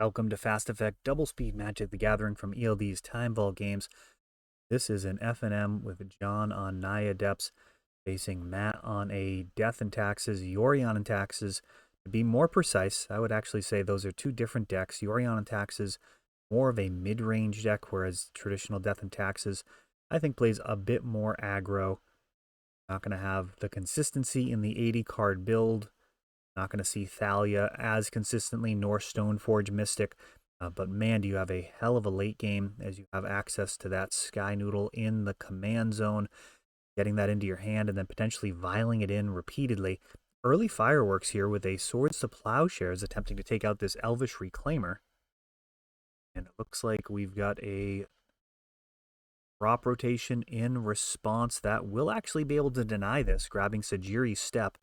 Welcome to Fast Effect Double Speed Magic the Gathering from ELD's Time Vault Games. This is an F&M with John on Naya Depths, facing Matt on a Death and Taxes, Yorion and Taxes. To be more precise, I would actually say those are two different decks. Yorion and Taxes, more of a mid-range deck, whereas traditional Death and Taxes, I think, plays a bit more aggro. Not going to have the consistency in the 80 card build. Not going to see Thalia as consistently, nor Stoneforge Mystic. But man, do you have a hell of a late game as you have access to that Sky Noodle in the command zone, getting that into your hand and then potentially viling it in repeatedly. Early fireworks here with a Swords to Plowshares attempting to take out this Elvish Reclaimer. And it looks like we've got a drop rotation in response that will actually be able to deny this, grabbing Sajiri's Step.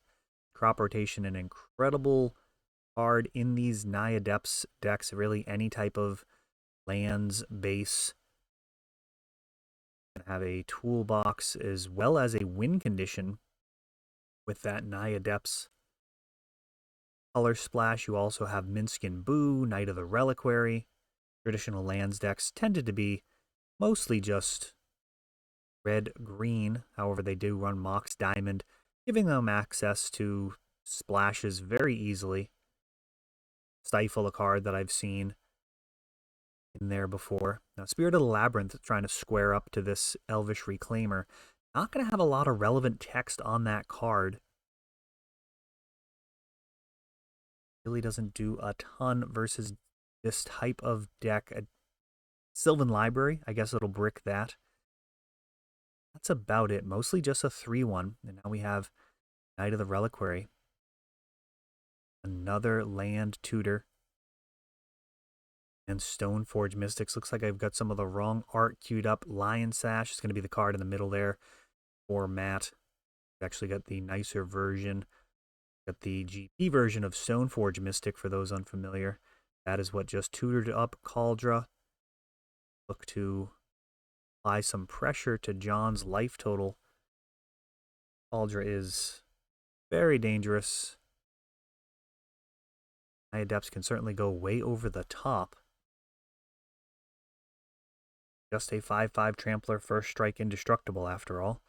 Crop rotation, an incredible card in these Naya Depths decks. Really, any type of lands base can have a toolbox as well as a win condition with that Naya Depths. Color Splash, you also have Minskin Boo, Knight of the Reliquary. Traditional lands decks tended to be mostly just red-green. However, they do run Mox Diamond, giving them access to splashes very easily. Stifle, a card that I've seen in there before. Now, Spirit of the Labyrinth trying to square up to this Elvish Reclaimer. Not going to have a lot of relevant text on that card. Really doesn't do a ton versus this type of deck. Sylvan Library, I guess it'll brick that. That's about it. Mostly just a 3-1. And now we have Knight of the Reliquary. Another land tutor. And Stoneforge Mystics. Looks like I've got some of the wrong art queued up. Lion Sash is going to be the card in the middle there for Matt. We've actually got the nicer version. Got the GP version of Stoneforge Mystic for those unfamiliar. That is what just tutored up Cauldra. Look to apply some pressure to John's life total. Cauldra is very dangerous. Naya Depths can certainly go way over the top. Just a 5/5 Trampler, first strike indestructible after all.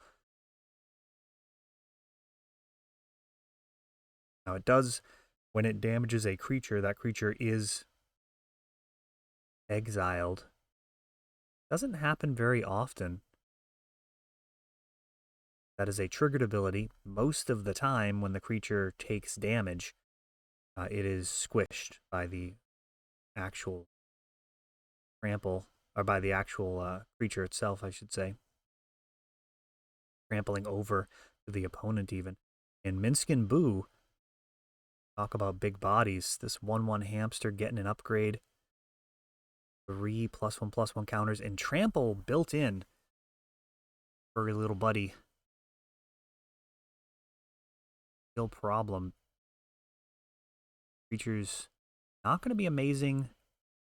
Now it does, when it damages a creature, that creature is exiled. Doesn't happen very often. That is a triggered ability. Most of the time when the creature takes damage, it is squished by the actual trample, or by the actual creature itself, I should say. Trampling over the opponent even. And Minskin Boo, talk about big bodies. This 1/1 hamster getting an upgrade. 3 +1/+1 counters and trample built in. Furry little buddy. Real problem. Creature's not going to be amazing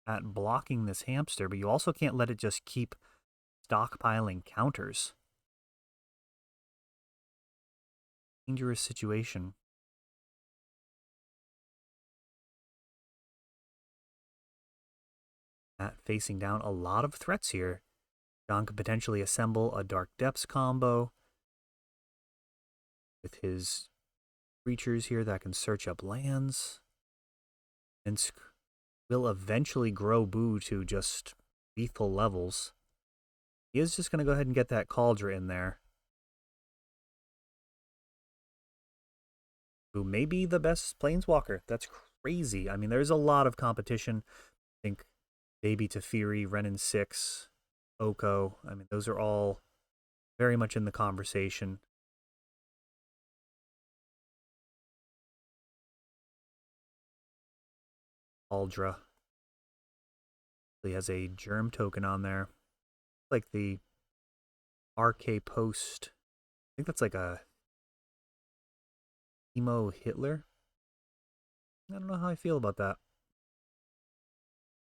at blocking this hamster, but you also can't let it just keep stockpiling counters. Dangerous situation. Facing down a lot of threats here. John could potentially assemble a Dark Depths combo with his creatures here that can search up lands. And will eventually grow Boo to just lethal levels. He is just going to go ahead and get that Cauldra in there. Who may be the best Planeswalker. That's crazy. I mean, there's a lot of competition. I think Baby Teferi, Renin 6, Oko. I mean, those are all very much in the conversation. Aldra. He has a germ token on there. Like the RK Post. I think that's like a emo Hitler. I don't know how I feel about that.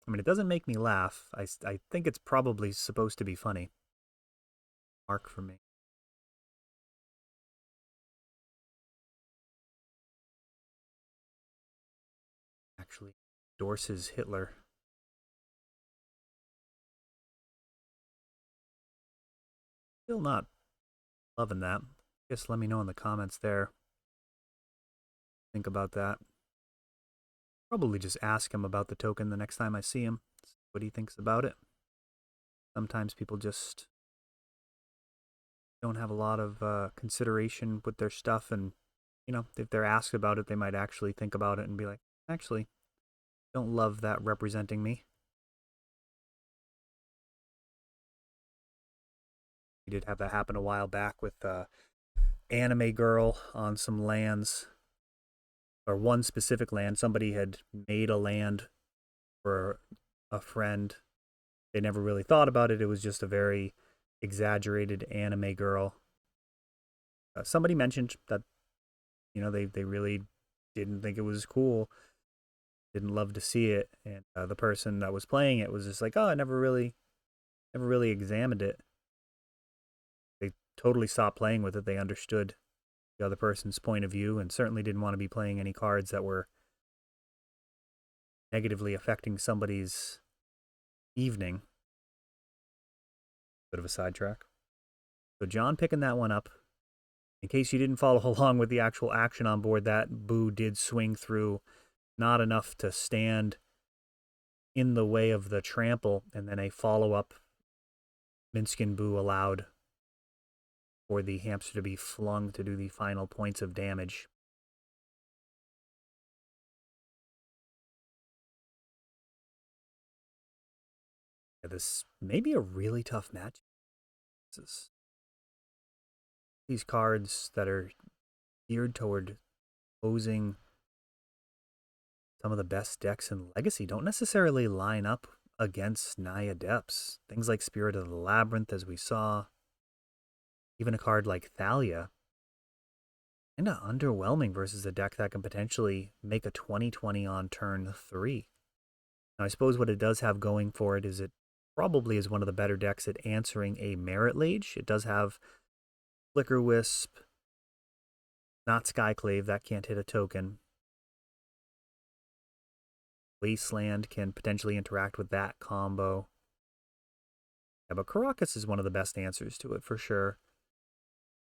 I mean, it doesn't make me laugh. I think it's probably supposed to be funny. Mark for me. Actually, Dorse's Hitler. Still not loving that. Just let me know in the comments there. Think about that. Probably just ask him about the token the next time I see him. See what he thinks about it. Sometimes people just don't have a lot of consideration with their stuff, and if they're asked about it, they might actually think about it and be like, actually, don't love that representing me. We did have that happen a while back with Anime Girl on some lands, or one specific land. Somebody had made a land for a friend. They never really thought about it. It was just a very exaggerated anime girl. Somebody mentioned that they really didn't think it was cool, didn't love to see it, and the person that was playing it was just like, oh, I never really examined it. They totally stopped playing with it. They understood the other person's point of view and certainly didn't want to be playing any cards that were negatively affecting somebody's evening. Bit of a sidetrack. So John picking that one up. In case you didn't follow along with the actual action on board, that Boo did swing through, not enough to stand in the way of the trample, and then a follow-up Minskin Boo allowed for the hamster to be flung to do the final points of damage. Yeah, this may be a really tough match. These cards that are geared toward posing some of the best decks in Legacy don't necessarily line up against Naya Depths. Things like Spirit of the Labyrinth, as we saw, even a card like Thalia, kind of underwhelming versus a deck that can potentially make a 20/20 on turn 3. Now, I suppose what it does have going for it is it probably is one of the better decks at answering a Merit Lage. It does have Flicker Wisp, not Skyclave, that can't hit a token. Wasteland can potentially interact with that combo. Yeah, but Caracas is one of the best answers to it for sure.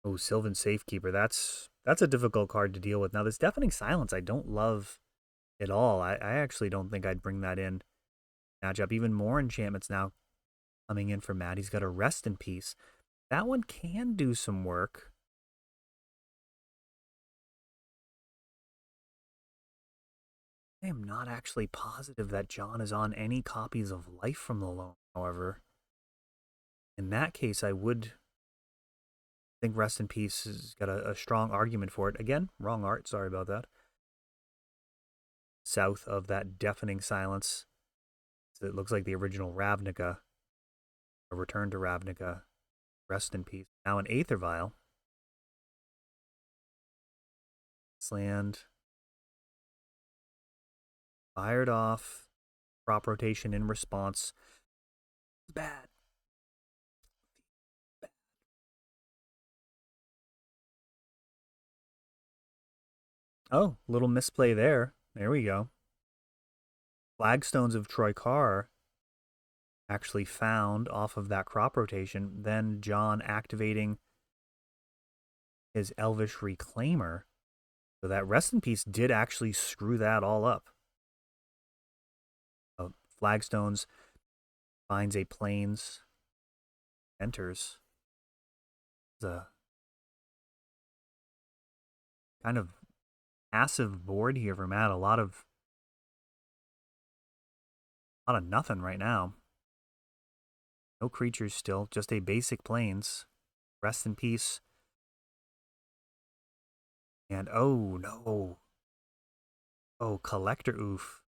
Oh, Sylvan Safekeeper, that's a difficult card to deal with. Now, this Deafening Silence I don't love at all. I actually don't think I'd bring that in. Matchup, even more enchantments now coming in for Matt. He's got a Rest in Peace. That one can do some work. I am not actually positive that John is on any copies of Life from the Loam, however. In that case, I would think Rest in Peace has got a strong argument for it. Again, wrong art, sorry about that. South of that Deafening Silence. So it looks like the original Ravnica. A return to Ravnica. Rest in Peace. Now an Aether Vial. This land fired off. Crop rotation in response. Bad. Oh, little misplay there. There we go. Flagstones of Troikar actually found off of that crop rotation. Then John activating his Elvish Reclaimer. So that Rest in Peace did actually screw that all up. Flagstones finds a Plains, enters. It's a kind of massive board here for Matt. A lot of nothing right now. No creatures still, just a basic Plains. Rest in Peace. And oh no. Oh, Collector Oof.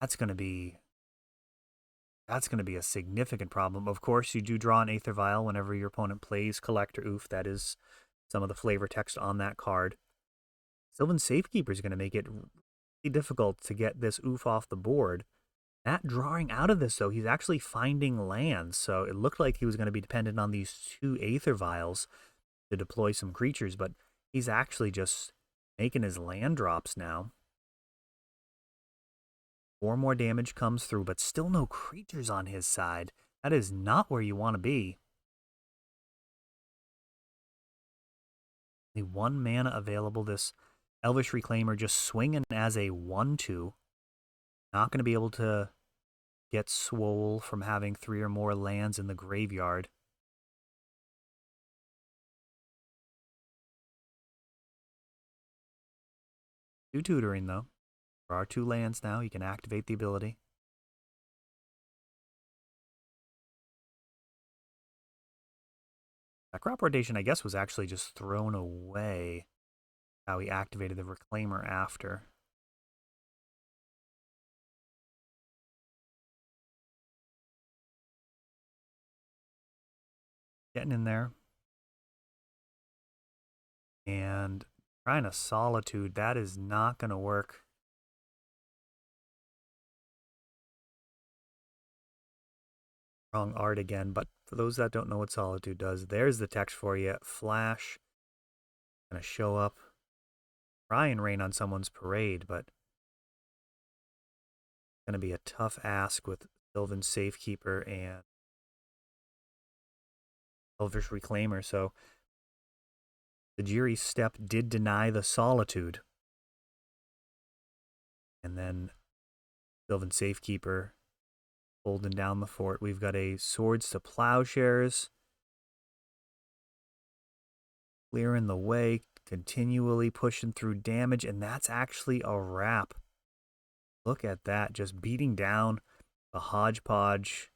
That's gonna be a significant problem. Of course, you do draw an Aether Vial whenever your opponent plays Collector Oof. That is some of the flavor text on that card. Sylvan Safekeeper is going to make it really difficult to get this Oof off the board. Not drawing out of this, though, he's actually finding lands. So it looked like he was going to be dependent on these 2 Aether Vials to deploy some creatures, but he's actually just making his land drops now. 4 more damage comes through, but still no creatures on his side. That is not where you want to be. The 1 mana available, this Elvish Reclaimer just swinging as a 1/2. Not going to be able to get swole from having 3 or more lands in the graveyard. Two tutoring though. There are 2 lands now. You can activate the ability. That crop rotation, I guess, was actually just thrown away. How he activated the Reclaimer after. Getting in there. And trying to Solitude, that is not going to work. Wrong art again, but for those that don't know what Solitude does, there's the text for you. Flash. Going to show up. Try and rain on someone's parade, but going to be a tough ask with Sylvan Safekeeper and Elvish Reclaimer. So the Jiri step did deny the Solitude. And then Sylvan Safekeeper holding down the fort. We've got a Swords to Plowshares. Clearing the way, continually pushing through damage, and that's actually a wrap. Look at that, just beating down a hodgepodge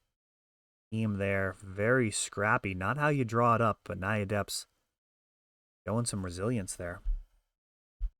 team there. Very scrappy. Not how you draw it up, but Naya Depths showing some resilience there.